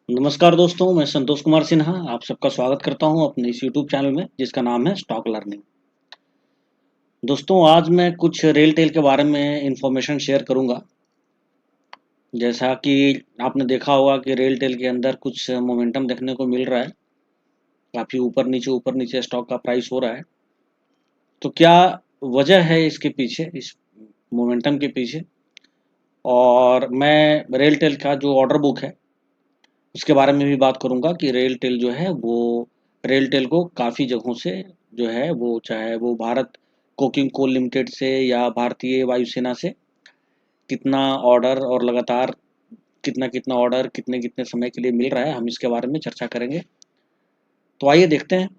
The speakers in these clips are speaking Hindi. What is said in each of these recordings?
नमस्कार दोस्तों, मैं संतोष कुमार सिन्हा आप सबका स्वागत करता हूं अपने इस यूट्यूब चैनल में जिसका नाम है स्टॉक लर्निंग। दोस्तों, आज मैं कुछ रेल टेल के बारे में इंफॉर्मेशन शेयर करूंगा। जैसा कि आपने देखा होगा कि रेल टेल के अंदर कुछ मोमेंटम देखने को मिल रहा है। काफ़ी ऊपर नीचे स्टॉक का प्राइस हो रहा है। तो क्या वजह है इसके पीछे, इस मोमेंटम के पीछे? और मैं रेल टेल का जो ऑर्डर बुक है उसके बारे में भी बात करूंगा कि रेल टेल जो है वो रेल टेल को काफ़ी जगहों से जो है वो चाहे वो भारत कोकिंग कोल लिमिटेड से या भारतीय वायुसेना से कितना ऑर्डर और लगातार कितना कितना ऑर्डर कितने कितने समय के लिए मिल रहा है, हम इसके बारे में चर्चा करेंगे। तो आइए देखते हैं।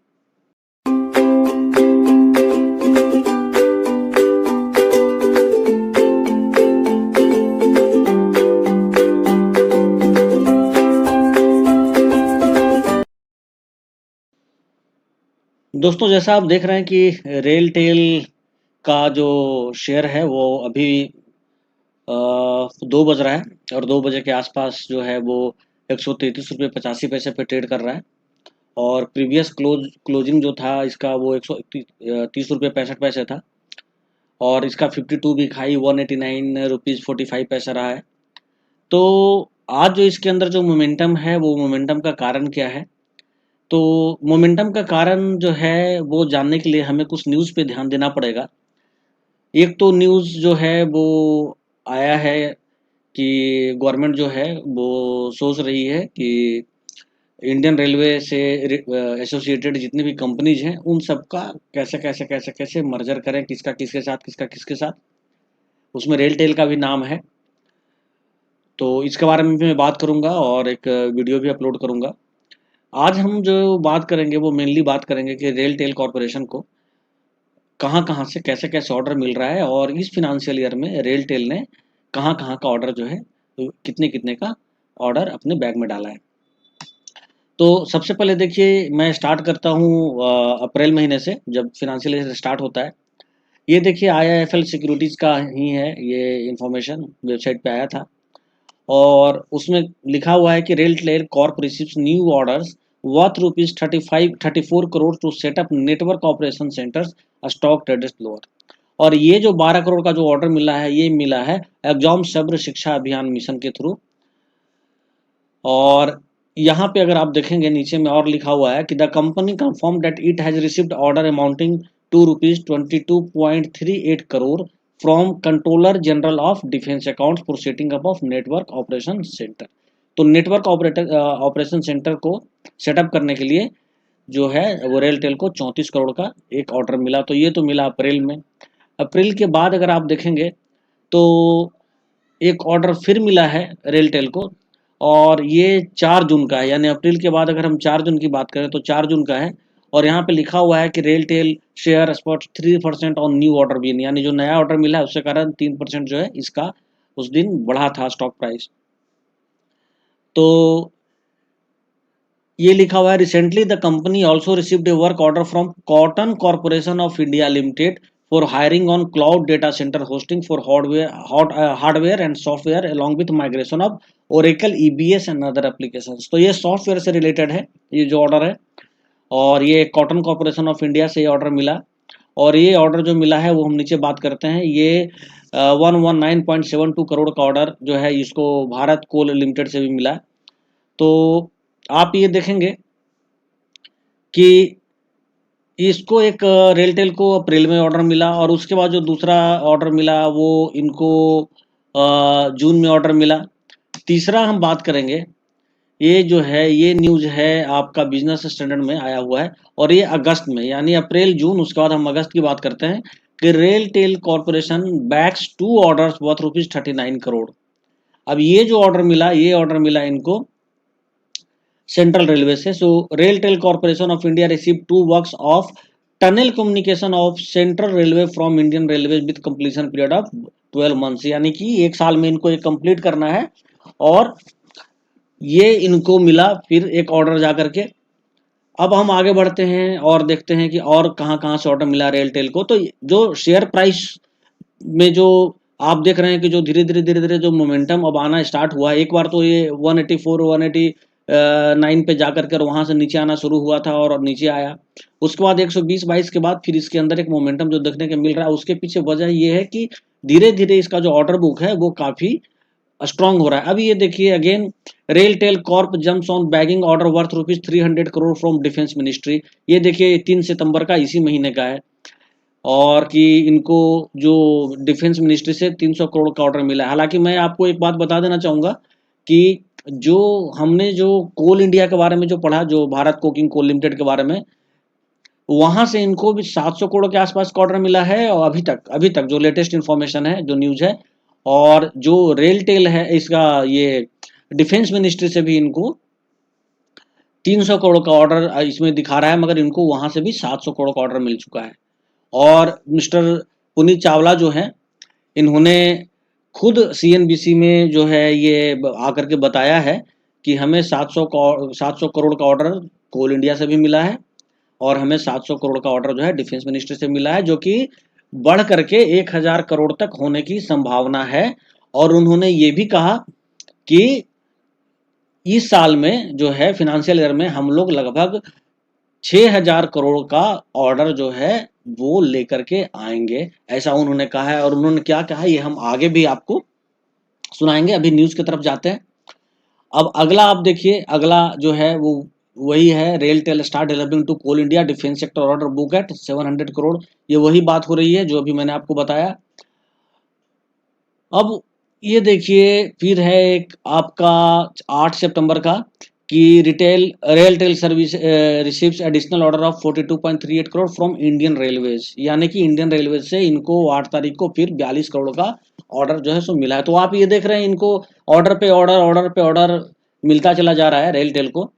दोस्तों, जैसा आप देख रहे हैं कि रेल टेल का जो शेयर है वो अभी 2 बज रहा है और 2 बजे के आसपास जो है वो 133 रुपये 85 पैसे पे ट्रेड कर रहा है। और प्रीवियस क्लोजिंग जो था इसका वो 130 रुपये 65 पैसे था। और इसका 52 वीक हाई 189 रुपीज़ 45 पैसा रहा है। तो आज जो इसके अंदर जो मोमेंटम है वो मोमेंटम का कारण क्या है? तो मोमेंटम का कारण जो है वो जानने के लिए हमें कुछ न्यूज़ पे ध्यान देना पड़ेगा। एक तो न्यूज़ जो है वो आया है कि गवर्नमेंट जो है वो सोच रही है कि इंडियन रेलवे से एसोसिएटेड जितनी भी कंपनीज हैं उन सबका कैसे मर्जर करें, किसका किसके साथ। उसमें रेल टेल का भी नाम है। तो इसके बारे में भी मैं बात करूंगा और एक वीडियो भी अपलोड करूंगा। आज हम जो बात करेंगे वो मेनली बात करेंगे कि रेल टेल कॉरपोरेशन को कहाँ कहाँ से कैसे कैसे ऑर्डर मिल रहा है और इस फिनेंशियल ईयर में रेल टेल ने कहाँ कहाँ का ऑर्डर जो है कितने कितने का ऑर्डर अपने बैग में डाला है। तो सबसे पहले देखिए, मैं स्टार्ट करता हूँ अप्रैल महीने से, जब फिनेंशियल ईयर स्टार्ट होता है। ये देखिए IIFL सिक्योरिटीज़ का ही है, ये इंफॉर्मेशन वेबसाइट पे आया था। और उसमें लिखा हुआ है कि RailTel corp receives new orders worth rupees 34 crore to set up network operation centres stock traded lower. और ये जो 12 करोड़ का जो ऑर्डर मिला है ये मिला है एग्जाम सर्व शिक्षा अभियान मिशन के थ्रू। और यहाँ पे अगर आप देखेंगे नीचे में और लिखा हुआ है कि the company confirm that it has received order amounting to ₹22.38 crore from controller general of defence accounts for setting up of network operation centre. तो नेटवर्क ऑपरेशन सेंटर को सेटअप करने के लिए जो है वो रेल टेल को 34 करोड़ का एक ऑर्डर मिला। तो ये तो मिला अप्रैल में। अप्रैल के बाद अगर आप देखेंगे तो एक ऑर्डर फिर मिला है रेल टेल को, और ये 4 जून का है। यानी अप्रैल के बाद अगर हम 4 जून की बात करें तो 4 जून का है। और यहाँ पे लिखा हुआ है कि RailTel share spot 3% on new order भी, यानी जो नया ऑर्डर मिला है उसके कारण 3% जो है इसका उस दिन बढ़ा था स्टॉक प्राइस। तो ये लिखा हुआ है recently the company also received A work order from cotton corporation of India limited for hiring on cloud data centre hosting for hardware and software along with migration of Oracle EBS and other applications. तो ये सॉफ्टवेयर से रिलेटेड है ये जो ऑर्डर है। और ये कॉटन कॉर्पोरेशन ऑफ इंडिया से ये ऑर्डर मिला। और ये ऑर्डर जो मिला है वो हम नीचे बात करते हैं। ये 119.72 करोड़ का ऑर्डर जो है इसको भारत कोल लिमिटेड से भी मिला। तो आप ये देखेंगे कि इसको एक रेल टेल को अप्रैल में ऑर्डर मिला और उसके बाद जो दूसरा ऑर्डर मिला वो इनको जून में ऑर्डर मिला। तीसरा हम बात करेंगे, ये जो है ये न्यूज़ है आपका बिजनेस स्टैंडर्ड में आया हुआ है और ये अगस्त में, यानी अप्रैल जून उसके बाद हम अगस्त की बात करते हैं कि RailTel corporation bags 2 orders worth ₹39 crore. अब ये जो ऑर्डर मिला ये ऑर्डर मिला इनको सेंट्रल रेलवे से। So RailTel corporation of India receive 2 works of tunnel communication of central railway from Indian railway with completion period of 12 months, यानी कि 1 साल में इनको ये कंप्लीट करना है। और ये इनको मिला फिर एक ऑर्डर जा करके। अब हम आगे बढ़ते हैं और देखते हैं कि और कहाँ कहाँ से ऑर्डर मिला रेल टेल को। तो जो शेयर प्राइस में जो आप देख रहे हैं कि जो धीरे धीरे जो मोमेंटम अब आना स्टार्ट हुआ है, एक बार तो ये 184 180 9 पे जा करके वहाँ से नीचे आना शुरू हुआ था और नीचे आया। उसके बाद 120-22 के बाद फिर इसके अंदर एक मोमेंटम जो देखने को मिल रहा है, उसके पीछे वजह ये है कि धीरे-धीरे इसका जो ऑर्डर बुक है वो काफ़ी स्ट्रांग हो रहा है। अभी ये देखिए again RailTel Corp jumps on bagging order worth rupees 300 crore from defence ministry. ये देखिए 3 सितंबर का इसी महीने का है, और कि इनको जो डिफेंस मिनिस्ट्री से 300 करोड़ का ऑर्डर मिला है। हालांकि मैं आपको एक बात बता देना चाहूँगा कि जो हमने जो कोल इंडिया के बारे में जो पढ़ा, जो भारत कोकिंग कोल लिमिटेड के बारे में, वहाँ से इनको भी 700 करोड़ के आसपास का ऑर्डर मिला है। और अभी तक जो लेटेस्ट इन्फॉर्मेशन है, जो न्यूज़ है, और जो रेलटेल है इसका, ये डिफेंस मिनिस्ट्री से भी इनको 300 करोड़ का ऑर्डर इसमें दिखा रहा है, मगर इनको वहाँ से भी 700 करोड़ का ऑर्डर मिल चुका है। और मिस्टर पुनीत चावला जो हैं, इन्होंने खुद सीएनबीसी में जो है ये आकर के बताया है कि हमें 700 करोड़ का ऑर्डर कोल इंडिया से भी मिला है, और हमें 700 करोड़ का ऑर्डर जो है डिफेंस मिनिस्ट्री से मिला है, जो कि बढ़ करके 1000 करोड़ तक होने की संभावना है। और उन्होंने ये भी कहा कि इस साल में जो है फिनेंशियल ईयर में हम लोग लगभग 6000 करोड़ का ऑर्डर जो है वो लेकर के आएंगे, ऐसा उन्होंने कहा है। और उन्होंने क्या कहा ये हम आगे भी आपको सुनाएंगे। अभी न्यूज की तरफ जाते हैं। अब अगला आप देखिए, अगला जो है वो वही है, RailTel start developing to Coal India defence sector order book at 700 crore. ये वही बात हो रही है जो अभी मैंने आपको बताया। अब ये देखिए फिर है एक आपका 8 सितंबर का कि RailTel service receives additional order of 42.38 crore from Indian railways. यानी कि इंडियन रेलवेज से इनको 8 तारीख को फिर 42 करोड़ का ऑर्डर जो है सो मिला है। तो आप ये देख रहे हैं इनको ऑर्डर पे ऑर्डर मिलता चला जा रहा है रेलटेल को।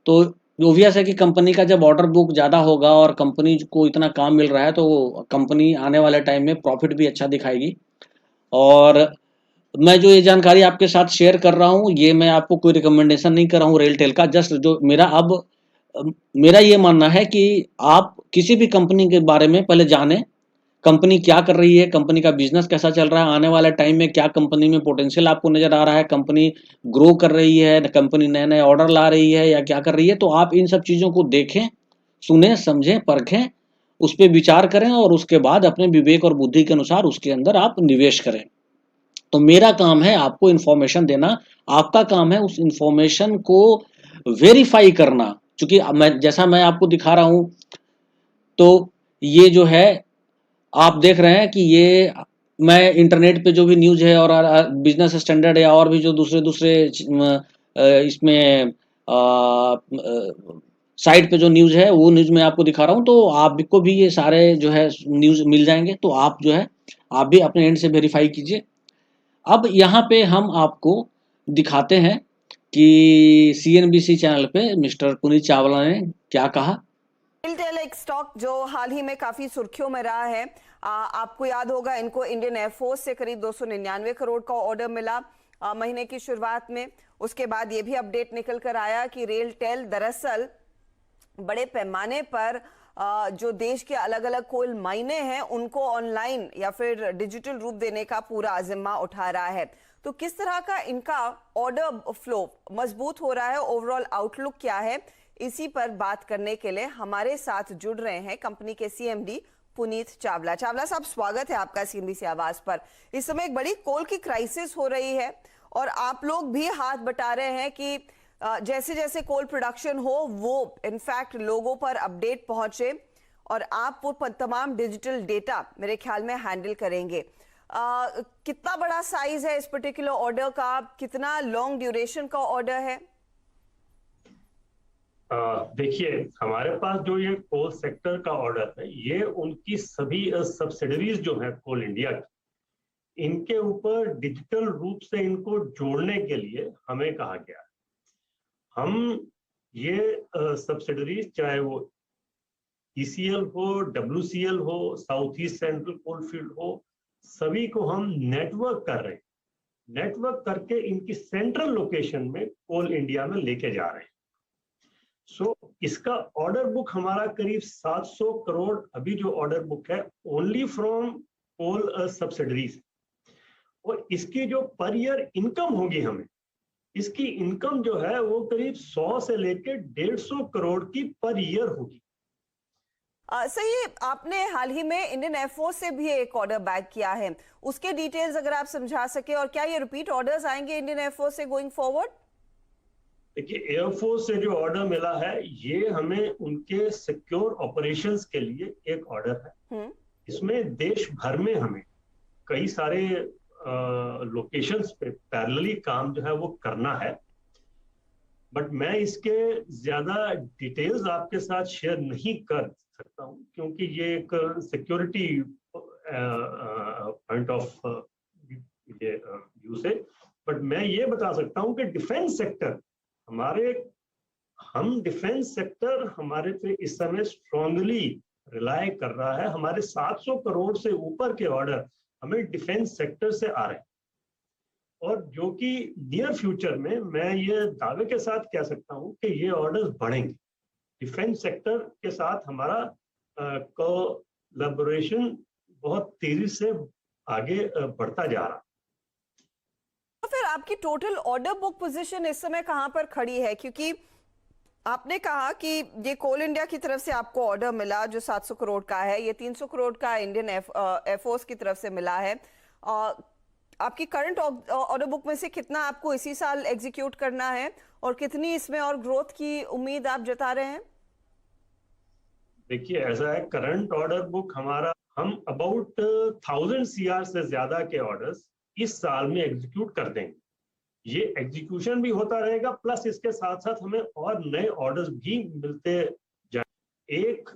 तो ऑब्वियस है कि कंपनी का जब ऑर्डर बुक ज़्यादा होगा और कंपनी को इतना काम मिल रहा है, तो कंपनी आने वाले टाइम में प्रॉफिट भी अच्छा दिखाएगी। और मैं जो ये जानकारी आपके साथ शेयर कर रहा हूँ, ये मैं आपको कोई रिकमेंडेशन नहीं कर रहा हूँ रेलटेल का, जस्ट जो मेरा ये मानना है कि आप किसी भी कंपनी के बारे में पहले जानें, कंपनी क्या कर रही है, कंपनी का बिजनेस कैसा चल रहा है, आने वाले टाइम में क्या कंपनी में पोटेंशियल आपको नजर आ रहा है, कंपनी ग्रो कर रही है, कंपनी नए नए ऑर्डर ला रही है या क्या कर रही है। तो आप इन सब चीज़ों को देखें, सुने, समझें, परखें, उस पर विचार करें, और उसके बाद अपने विवेक और बुद्धि के अनुसार उसके अंदर आप निवेश करें। तो मेरा काम है आपको इंफॉर्मेशन देना, आपका काम है उस इंफॉर्मेशन को वेरीफाई करना। क्योंकि जैसा मैं आपको दिखा रहा हूं, तो ये जो है आप देख रहे हैं कि ये मैं इंटरनेट पे जो भी न्यूज़ है और बिजनेस स्टैंडर्ड या और भी जो दूसरे इसमें साइट पे जो न्यूज़ है वो न्यूज़ मैं आपको दिखा रहा हूँ। तो आपको भी ये सारे जो है न्यूज़ मिल जाएंगे, तो आप जो है आप भी अपने एंड से वेरीफाई कीजिए। अब यहाँ पे हम आपको दिखाते हैं कि सीएनबीसी चैनल पे मिस्टर पुनीत चावला ने क्या कहा। रेलटेल एक स्टॉक जो हाल ही में काफी सुर्खियों में रहा है। आपको याद होगा इनको इंडियन एयरफोर्स से करीब 299 करोड़ का ऑर्डर मिला महीने की शुरुआत में। उसके बाद ये भी अपडेट निकल कर आया कि रेलटेल दरअसल बड़े पैमाने पर जो देश के अलग अलग कोल माइने हैं उनको ऑनलाइन या फिर डिजिटल रूप देने का पूरा जिम्मा उठा रहा है। तो किस तरह का इनका ऑर्डर फ्लो मजबूत हो रहा है, ओवरऑल आउटलुक क्या है, इसी पर बात करने के लिए हमारे साथ जुड़ रहे हैं कंपनी के सीएमडी पुनीत चावला। चावला साहब, स्वागत है आपका सीएनबीसी आवाज पर। इस समय एक बड़ी कोल की क्राइसिस हो रही है और आप लोग भी हाथ बटा रहे हैं कि जैसे जैसे कोल प्रोडक्शन हो वो इनफैक्ट लोगों पर अपडेट पहुंचे और आप वो तमाम डिजिटल डेटा मेरे ख्याल में हैंडल करेंगे। कितना बड़ा साइज है इस पर्टिकुलर ऑर्डर का, कितना लॉन्ग ड्यूरेशन का ऑर्डर है? देखिए, हमारे पास जो ये कोल सेक्टर का ऑर्डर है, ये उनकी सभी सब्सिडरीज जो है कोल इंडिया की, इनके ऊपर डिजिटल रूप से इनको जोड़ने के लिए हमें कहा गया है। हम ये सब्सिडरीज, चाहे वो ईसीएल हो, डब्ल्यूसीएल हो, साउथ ईस्ट सेंट्रल कोलफील्ड हो, सभी को हम नेटवर्क कर रहे हैं। नेटवर्क करके इनकी सेंट्रल लोकेशन में कोल इंडिया में लेके जा रहे हैं। इसका ऑर्डर बुक हमारा करीब 700 करोड़ अभी जो ऑर्डर बुक है ओनली फ्रॉम कोल सब्सिडरीज। और इसकी जो पर ईयर इनकम होगी हमें, इसकी इनकम जो है वो करीब 100 से लेकर 150 करोड़ की पर ईयर होगी। सही है। आपने हाल ही में इंडियन एयरफोर्स से भी एक ऑर्डर बैक किया है, उसके डिटेल्स अगर आप समझा सके, और क्या ये रिपीट ऑर्डर्स आएंगे इंडियन एयरफोर्स से गोइंग फॉरवर्ड? देखिए, एयरफोर्स से जो ऑर्डर मिला है ये हमें उनके सिक्योर ऑपरेशंस के लिए एक ऑर्डर है। इसमें देश भर में हमें कई सारे लोकेशंस पे पैरेलली काम जो है वो करना है, बट मैं इसके ज्यादा डिटेल्स आपके साथ शेयर नहीं कर सकता हूँ क्योंकि ये एक सिक्योरिटी पॉइंट ऑफ व्यू से। बट मैं ये बता सकता हूँ कि डिफेंस सेक्टर डिफेंस सेक्टर हमारे पे इस समय स्ट्रांगली रिलाय कर रहा है। हमारे 700 करोड़ से ऊपर के ऑर्डर हमें डिफेंस सेक्टर से आ रहे हैं, और जो कि नियर फ्यूचर में मैं ये दावे के साथ कह सकता हूं कि ये ऑर्डर्स बढ़ेंगे। डिफेंस सेक्टर के साथ हमारा कोलैबोरेशन बहुत तेजी से आगे बढ़ता जा रहा है। तो फिर आपकी टोटल ऑर्डर बुक पोजीशन इस समय कहां पर खड़ी है? क्योंकि आपने कहा कि ये कोल इंडिया की तरफ से आपको ऑर्डर मिला जो 700 करोड़ का है, ये 300 करोड़ का इंडियन एयरफोर्स की तरफ से मिला है। आपकी करंट ऑर्डर बुक में से कितना आपको इसी साल एग्जीक्यूट करना है, और कितनी इसमें और ग्रोथ की उम्मीद आप जता रहे हैं? देखिए, ऐसा है, करंट ऑर्डर बुक हमारा, हम अबाउट 1000 CR से ज्यादा के ऑर्डर्स इस साल में एग्जीक्यूट कर देंगे। ये एग्जीक्यूशन भी होता रहेगा, प्लस इसके साथ साथ हमें और नए ऑर्डर्स भी मिलते जाए। एक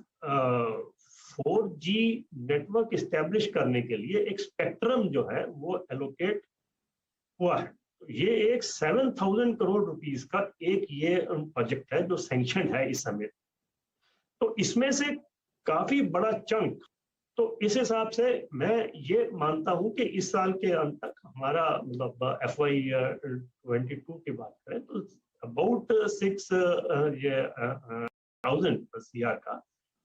4G नेटवर्क इस्टेब्लिश करने के लिए एक स्पेक्ट्रम जो है वो एलोकेट हुआ है। ये एक 7000 करोड़ रुपीस का एक ये प्रोजेक्ट है जो सैंक्शन है इस समय। तो इसमें से काफी बड़ा चंक, तो इस हिसाब से मैं ये मानता हूं कि इस साल के अंत तक हमारा मतलब FY22 की बात करें तो अबाउट 6000 CR का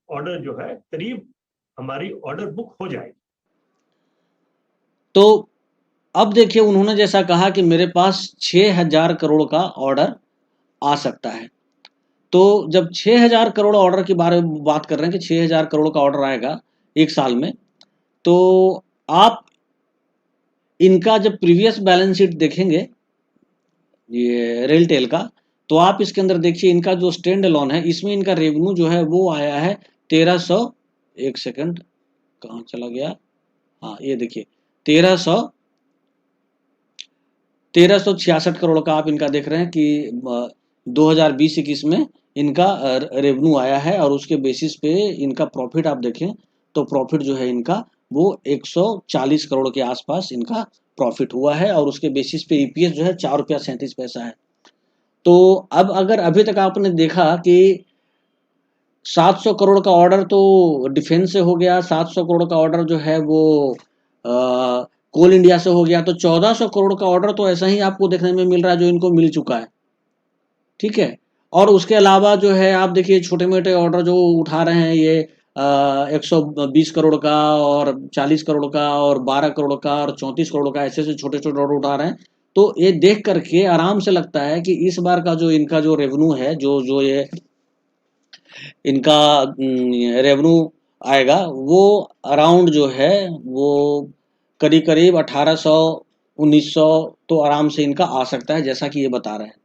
ऑर्डर जो है करीब हमारी ऑर्डर बुक हो जाएगी। तो अब देखिए, उन्होंने जैसा कहा कि मेरे पास 6000 करोड़ का ऑर्डर आ सकता है। तो जब 6000 करोड़ ऑर्डर के बारे में बात कर रहे हैं कि 6000 करोड़ का ऑर्डर आएगा एक साल में, तो आप इनका जब प्रीवियस बैलेंस शीट देखेंगे ये रेलटेल का, तो आप इसके अंदर देखिए इनका जो स्टैंड अलोन है इसमें इनका रेवेन्यू जो है वो आया है 1300, एक सेकंड कहाँ चला गया, हाँ ये देखिए 1366 करोड़ का आप इनका देख रहे हैं कि 2020-21 में इनका रेवेन्यू आया है, और उसके बेसिस पे इनका प्रॉफिट आप देखें तो प्रॉफिट जो है इनका वो 140 करोड़ के आसपास इनका प्रॉफिट हुआ है, और उसके बेसिस पे EPS जो है 4 रुपया 37 पैसा है। तो अब अगर अभी तक आपने देखा कि 700 करोड़ का ऑर्डर तो डिफेंस से हो गया, 700 करोड़ का ऑर्डर जो है वो कोल इंडिया से हो गया, तो 1400 करोड़ का ऑर्डर तो ऐसा ही आपको देखने में मिल रहा है जो इनको मिल चुका है। ठीक है, और उसके अलावा जो है आप देखिए छोटे मोटे ऑर्डर जो उठा रहे हैं ये 120 करोड़ का और 40 करोड़ का और 12 करोड़ का और 34 करोड़ का, ऐसे ऐसे छोटे छोटे ऑर्डर उठा रहे हैं। तो ये देख करके आराम से लगता है कि इस बार का जो इनका जो रेवेन्यू है, जो ये इनका रेवेन्यू आएगा वो अराउंड जो है वो करीब करीब 1800-1900 तो आराम से इनका आ सकता है, जैसा कि ये बता रहे हैं।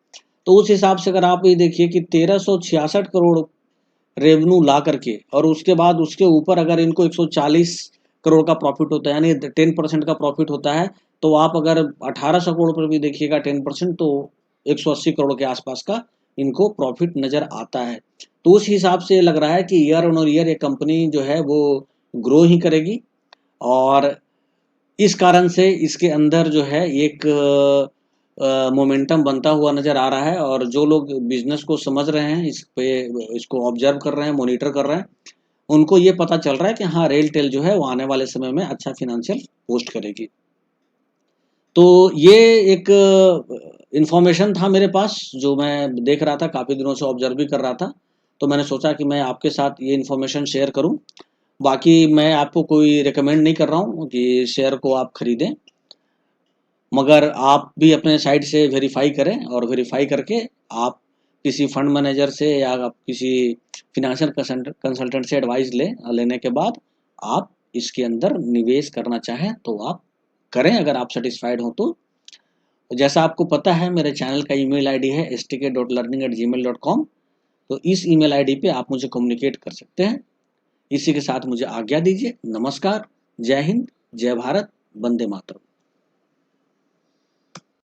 तो उस हिसाब से अगर आप ये देखिए कि 1366 करोड़ रेवेन्यू ला करके, और उसके बाद उसके ऊपर अगर इनको 140 करोड़ का प्रॉफिट होता है, यानी 10% का प्रॉफिट होता है, तो आप अगर 1800 करोड़ पर भी देखिएगा 10%, तो 180 करोड़ के आसपास का इनको प्रॉफिट नजर आता है। तो उस हिसाब से लग रहा है कि ईयर ऑन ईयर ये कंपनी जो है वो ग्रो ही करेगी, और इस कारण से इसके अंदर जो है एक मोमेंटम बनता हुआ नजर आ रहा है। और जो लोग बिजनेस को समझ रहे हैं, इस पे इसको ऑब्जर्व कर रहे हैं, मॉनिटर कर रहे हैं, उनको ये पता चल रहा है कि हाँ रेलटेल जो है वो आने वाले समय में अच्छा फिनेंशियल पोस्ट करेगी। तो ये एक इंफॉर्मेशन था मेरे पास जो मैं देख रहा था, काफ़ी दिनों से ऑब्जर्व भी कर रहा था, तो मैंने सोचा कि मैं आपके साथ ये इन्फॉर्मेशन शेयर करूं। बाकी मैं आपको कोई रिकमेंड नहीं कर रहा हूं कि शेयर को आप खरीदें, मगर आप भी अपने साइड से वेरीफाई करें, और वेरीफाई करके आप किसी फंड मैनेजर से या आप किसी फिनेंशियल कंसल्टेंट से एडवाइस लेने के बाद आप इसके अंदर निवेश करना चाहें तो आप करें, अगर आप सेटिस्फाइड हो तो। जैसा आपको पता है, मेरे चैनल का ईमेल आईडी है stk.learning@gmail.com, तो इस ईमेल आईडी पे आप मुझे कम्युनिकेट कर सकते हैं। इसी के साथ मुझे आज्ञा दीजिए। नमस्कार, जय हिंद, जय भारत, वंदे मातरम।